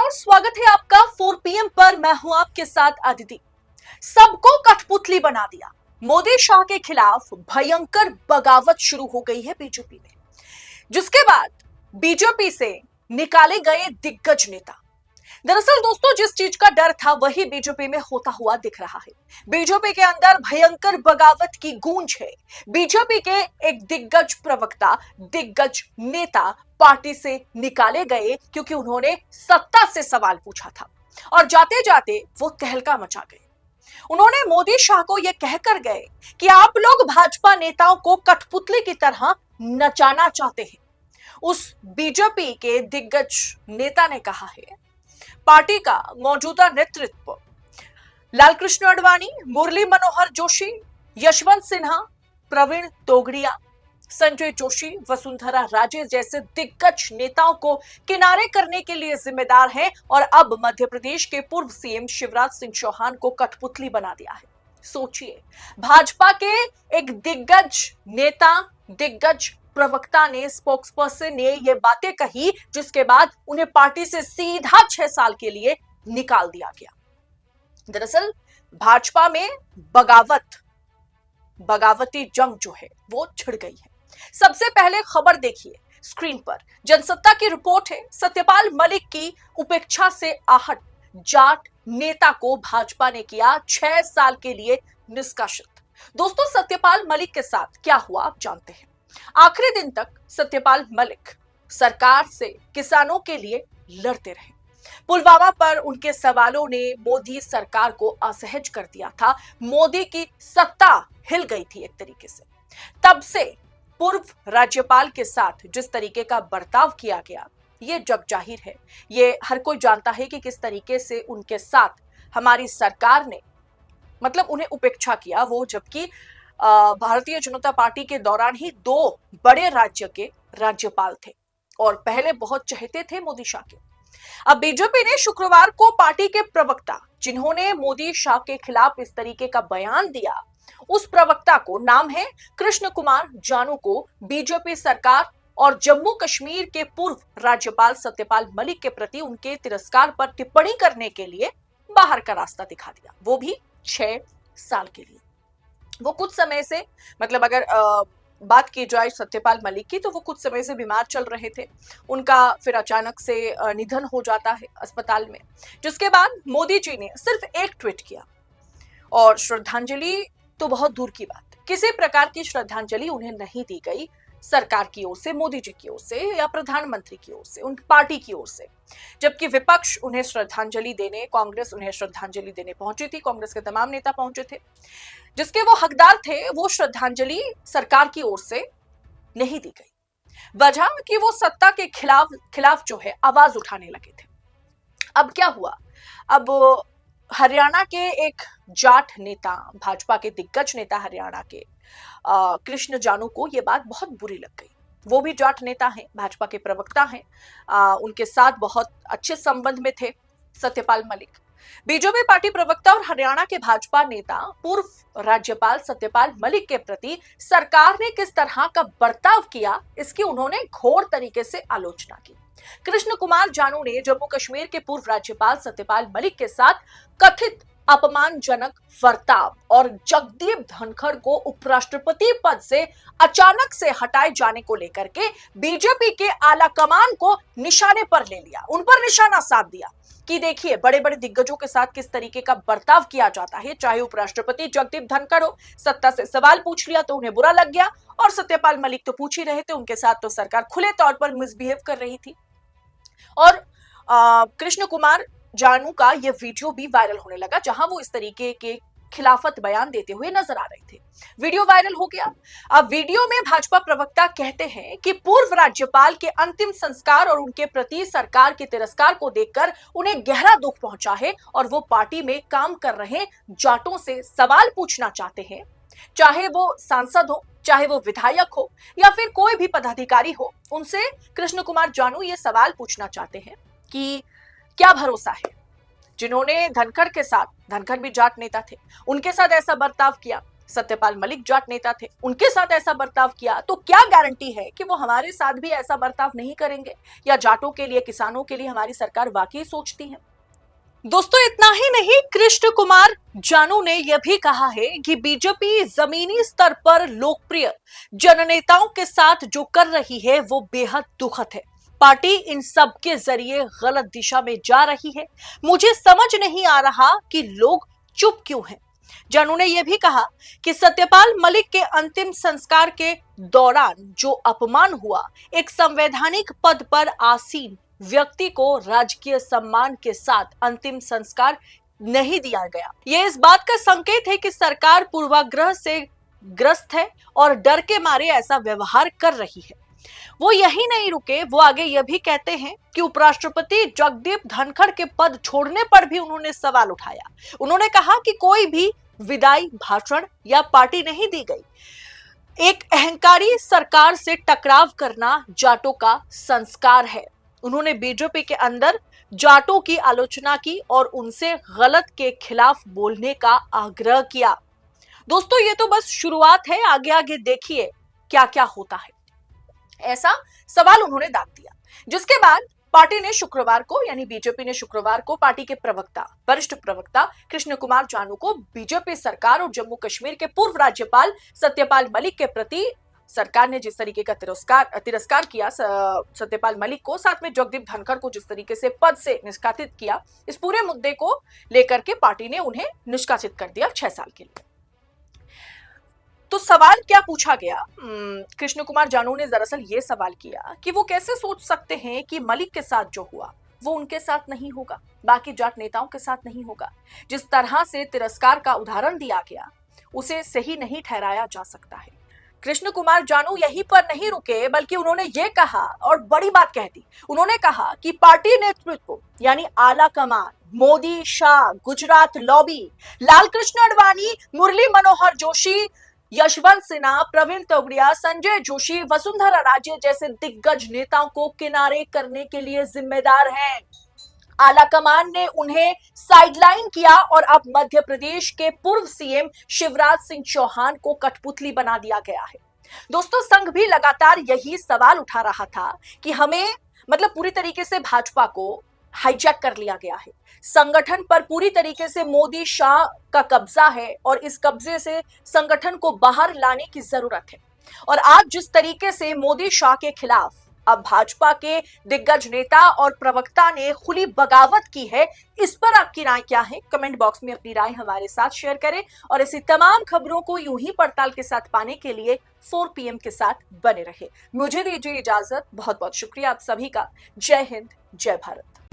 नमस्कार, स्वागत है आपका 4 PM पर। मैं हूं आपके साथ अदिति। सबको कठपुतली बना दिया। मोदी शाह के खिलाफ भयंकर बगावत शुरू हो गई है बीजेपी में, जिसके बाद बीजेपी से निकाले गए दिग्गज नेता। दरअसल दोस्तों, जिस चीज का डर था वही बीजेपी में होता हुआ दिख रहा है। बीजेपी के अंदर भयंकर बगावत की गूंज है। बीजेपी के एक दिग्गज प्रवक्ता, दिग्गज नेता पार्टी से निकाले गए क्योंकि उन्होंने सत्ता से सवाल पूछा था और जाते जाते वो तहलका मचा गए। उन्होंने मोदी शाह को यह कहकर गए कि आप लोग भाजपा नेताओं को कठपुतली की तरह नचाना चाहते हैं। उस बीजेपी के दिग्गज नेता ने कहा है, पार्टी का मौजूदा नेतृत्व लालकृष्ण आडवाणी, मुरली मनोहर जोशी, यशवंत सिन्हा, प्रवीण तोगड़िया, संजय जोशी, वसुंधरा राजे जैसे दिग्गज नेताओं को किनारे करने के लिए जिम्मेदार है और अब मध्य प्रदेश के पूर्व सीएम शिवराज सिंह चौहान को कठपुतली बना दिया है। सोचिए, भाजपा के एक दिग्गज नेता, दिग्गज प्रवक्ता ने, स्पोक्सपर्सन ने ये बातें कही, जिसके बाद उन्हें पार्टी से सीधा 6 साल के लिए निकाल दिया गया। दरअसल भाजपा में बगावती जंग जो है वो छिड़ गई है। सबसे पहले खबर देखिए स्क्रीन पर। जनसत्ता की रिपोर्ट है, सत्यपाल मलिक की उपेक्षा से आहत जाट नेता को भाजपा ने किया 6 साल के लिए निष्कासित। दोस्तों, सत्यपाल मलिक के साथ क्या हुआ आप जानते हैं। आखिरी दिन तक सत्यपाल मलिक सरकार से किसानों के लिए लड़ते रहे। पुलवामा पर उनके सवालों ने मोदी सरकार को असहज कर दिया था। मोदी की सत्ता हिल गई थी एक तरीके से। तब से पूर्व राज्यपाल के साथ जिस तरीके का बर्ताव किया गया, ये जग जाहिर है। ये हर कोई जानता है कि किस तरीके से उनके साथ हमारी सरकार ने मतलब उन्हें उपेक्षा किया, वो जबकि भारतीय जनता पार्टी के दौरान ही 2 बड़े राज्य के राज्यपाल थे और पहले बहुत चहेते थे मोदी शाह के। अब बीजेपी ने शुक्रवार को पार्टी के प्रवक्ता, जिन्होंने मोदी शाह के खिलाफ इस तरीके का बयान दिया, उस प्रवक्ता को, नाम है कृष्ण कुमार जानू को, बीजेपी सरकार और जम्मू कश्मीर के पूर्व राज्यपाल सत्यपाल मलिक के प्रति उनके तिरस्कार पर टिप्पणी करने के लिए बाहर का रास्ता दिखा दिया, वो भी 6 साल के लिए। वो कुछ समय से, मतलब अगर बात की जाए सत्यपाल मलिक की, तो वो कुछ समय से बीमार चल रहे थे। उनका फिर अचानक से निधन हो जाता है अस्पताल में, जिसके बाद मोदी जी ने सिर्फ एक ट्वीट किया और श्रद्धांजलि तो बहुत दूर की बात, किसी प्रकार की श्रद्धांजलि उन्हें नहीं दी गई सरकार की ओर से, मोदी जी की ओर से या प्रधानमंत्री की ओर से, उन पार्टी की ओर से। जबकि विपक्ष उन्हें श्रद्धांजलि देने, कांग्रेस उन्हें श्रद्धांजलि देने पहुंची थी, कांग्रेस के तमाम नेता पहुंचे थे, जिसके वो हकदार थे, वो श्रद्धांजलि सरकार की ओर से नहीं दी गई। वजह कि वो सत्ता के खिलाफ जो है आवाज उठाने लगे थे। अब क्या हुआ, अब हरियाणा के एक जाट नेता, भाजपा के दिग्गज नेता हरियाणा के कृष्ण जानू को यह बात बहुत बुरी लग गई। वो भी जाट नेता हैं, भाजपा के प्रवक्ता हैं, उनके साथ बहुत अच्छे संबंध में थे सत्यपाल मलिक। बीजेपी पार्टी प्रवक्ता और हरियाणा के भाजपा नेता, पूर्व राज्यपाल सत्यपाल मलिक के प्रति सरकार ने किस तरह का बर्ताव किया, इसकी उन्होंने घोर तरीके से आलोचना की। कृष्ण कुमार जानू ने जम्मू कश्मीर के पूर्व राज्यपाल सत्यपाल मलिक के साथ कथित अपमानजनक बर्ताव और जगदीप धनखड़ को उपराष्ट्रपति पद से अचानक से हटाए जाने को लेकर के बीजेपी के आला कमान को निशाने पर ले लिया, उन पर निशाना साध दिया कि देखिए बड़े बड़े दिग्गजों के साथ किस तरीके का बर्ताव किया जाता है। चाहे उपराष्ट्रपति जगदीप धनखड़ हो, सत्ता से सवाल पूछ लिया तो उन्हें बुरा लग गया, और सत्यपाल मलिक तो पूछ ही रहे थे, उनके साथ तो सरकार खुले तौर पर मिसबिहेव कर रही थी। और कृष्ण कुमार जानू का यह वीडियो भी वायरल होने लगा, जहां वो इस तरीके के खिलाफत बयान देते हुए नजर आ रहे थे। वीडियो वायरल हो गया। अब वीडियो में भाजपा प्रवक्ता कहते हैं कि पूर्व राज्यपाल के अंतिम संस्कार और उनके प्रति सरकार के तिरस्कार को देखकर उन्हें गहरा दुख पहुंचा है और वो पार्टी में काम कर रहे जाटों से सवाल पूछना चाहते हैं, चाहे वो सांसद हो, चाहे वो विधायक हो या फिर कोई भी पदाधिकारी हो। उनसे कृष्ण कुमार जानू ये सवाल पूछना चाहते हैं कि क्या भरोसा है, जिन्होंने धनखड़ के साथ, धनखड़ भी जाट नेता थे, उनके साथ ऐसा बर्ताव किया, सत्यपाल मलिक जाट नेता थे, उनके साथ ऐसा बर्ताव किया, तो क्या गारंटी है कि वो हमारे साथ भी ऐसा बर्ताव नहीं करेंगे, या जाटों के लिए, किसानों के लिए हमारी सरकार वाकई सोचती है। दोस्तों इतना ही नहीं, कृष्ण कुमार जानू ने यह भी कहा है कि बीजेपी जमीनी स्तर पर लोकप्रिय जननेताओं के साथ जो कर रही है वो बेहद दुखद है। पार्टी इन सब के जरिए गलत दिशा में जा रही है। मुझे समझ नहीं आ रहा कि लोग चुप क्यों हैं। जानू ने यह भी कहा कि सत्यपाल मलिक के अंतिम संस्कार के दौरान जो अपमान हुआ, एक संवैधानिक पद पर आसीन व्यक्ति को राजकीय सम्मान के साथ अंतिम संस्कार नहीं दिया गया। यह इस बात का संकेत है कि सरकार पूर्वाग्रह से ग्रस्त है और डर के मारे ऐसा व्यवहार कर रही है। वो यही नहीं रुके, वो आगे यह भी कहते हैं कि उपराष्ट्रपति जगदीप धनखड़ के पद छोड़ने पर भी उन्होंने सवाल उठाया। उन्होंने कहा कि कोई भी विदाई भाषण या पार्टी नहीं दी गई। एक अहंकारी सरकार से टकराव करना जाटों का संस्कार है। उन्होंने बीजेपी के अंदर जाटों की आलोचना की और उनसे गलत के खिलाफ बोलने का आग्रह किया। दोस्तों ये तो बस शुरुआत है, आगे आगे देखिए क्या क्या होता है, ऐसा सवाल उन्होंने दाग दिया। जिसके बाद पार्टी ने शुक्रवार को, यानी बीजेपी ने शुक्रवार को पार्टी के प्रवक्ता, वरिष्ठ प्रवक्ता कृष्ण कुमार जानू को बीजेपी सरकार और जम्मू कश्मीर के पूर्व राज्यपाल सत्यपाल मलिक के प्रति सरकार ने जिस तरीके का तिरस्कार किया सत्यपाल मलिक को, साथ में जगदीप धनखड़ को जिस तरीके से पद से निष्कासित किया, इस पूरे मुद्दे को लेकर के पार्टी ने उन्हें निष्कासित कर दिया 6 साल के लिए। तो सवाल क्या पूछा गया, कृष्ण कुमार जानू ने दरअसल ये सवाल किया कि वो कैसे सोच सकते हैं कि मलिक के साथ जो हुआ वो उनके साथ नहीं होगा, बाकी जाट नेताओं के साथ नहीं होगा। जिस तरह से तिरस्कार का उदाहरण दिया गया उसे सही नहीं ठहराया जा सकता है। कृष्ण कुमार जानू यहीं पर नहीं रुके, बल्कि उन्होंने ये कहा और बड़ी बात कह दी। उन्होंने कहा कि पार्टी नेतृत्व यानी आला कमान, मोदी, शाह, गुजरात लॉबी, लालकृष्ण आडवाणी, मुरली मनोहर जोशी, यशवंत सिन्हा, प्रवीण तोगड़िया, संजय जोशी, वसुंधरा राजे जैसे दिग्गज नेताओं को किनारे करने के लिए जिम्मेदार हैं। आलाकमान ने उन्हें साइडलाइन किया और अब मध्य प्रदेश के पूर्व सीएम शिवराज सिंह चौहान को कठपुतली बना दिया गया है। दोस्तों संघ भी लगातार यही सवाल उठा रहा था कि हमें पूरी तरीके से भाजपा को हाईजैक कर लिया गया है, संगठन पर पूरी तरीके से मोदी शाह का कब्जा है और इस कब्जे से संगठन को बाहर लाने की जरूरत है। और आज जिस तरीके से मोदी शाह के खिलाफ अब भाजपा के दिग्गज नेता और प्रवक्ता ने खुली बगावत की है, इस पर आपकी राय क्या है? कमेंट बॉक्स में अपनी राय हमारे साथ शेयर करें और ऐसी तमाम खबरों को यूं ही पड़ताल के साथ पाने के लिए 4 PM के साथ बने रहे। मुझे दीजिए इजाजत, बहुत बहुत शुक्रिया आप सभी का। जय हिंद, जय भारत।